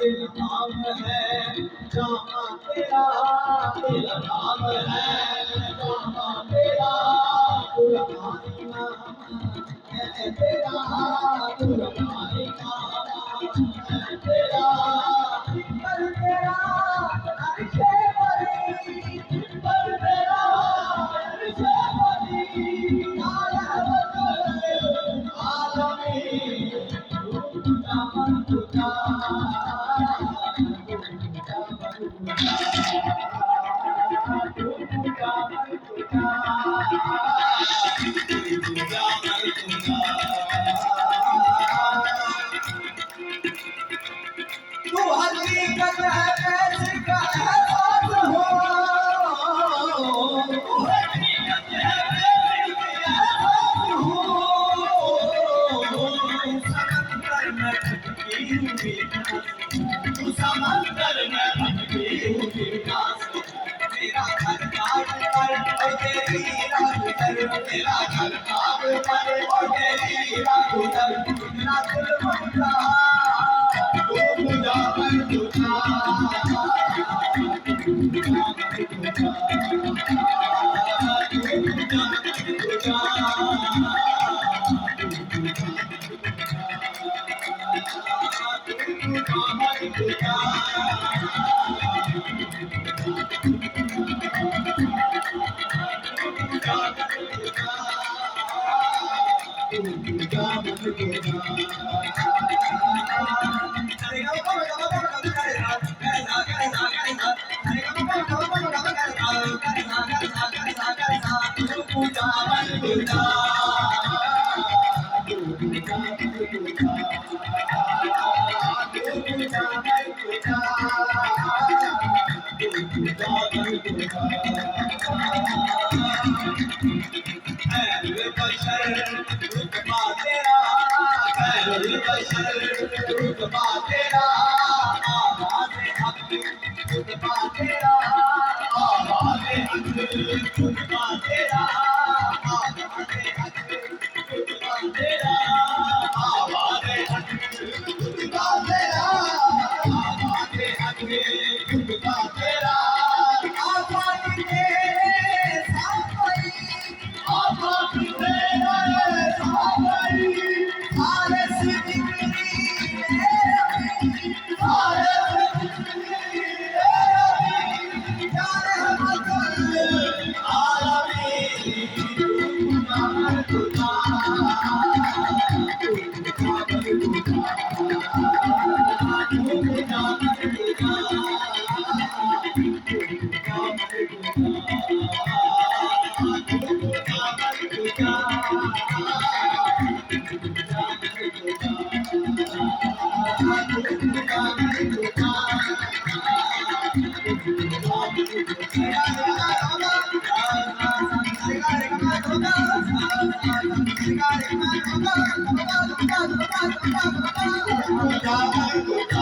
इल्हाम है जहाँ तेरा, इल्हाम है जहाँ तेरा, कुरानी नाम है तेरा, कुरानी नाम है तेरा, पर तेरा अर्शे बरी, पर तेरा अर्शे बरी, आला वकुल आलमी, तुझा तुझा तू हकीकत है जिसका एहसास हो, तू हकीकत है जिसका एहसास हो, समंदर में भटकी हुई नाव, तू समंदर में भटकी हुई नाव, तेरा घर काट कर और तेरी रात कर, तेरा घर काट कर और तेरी रात कर, तेरा दिल मंगा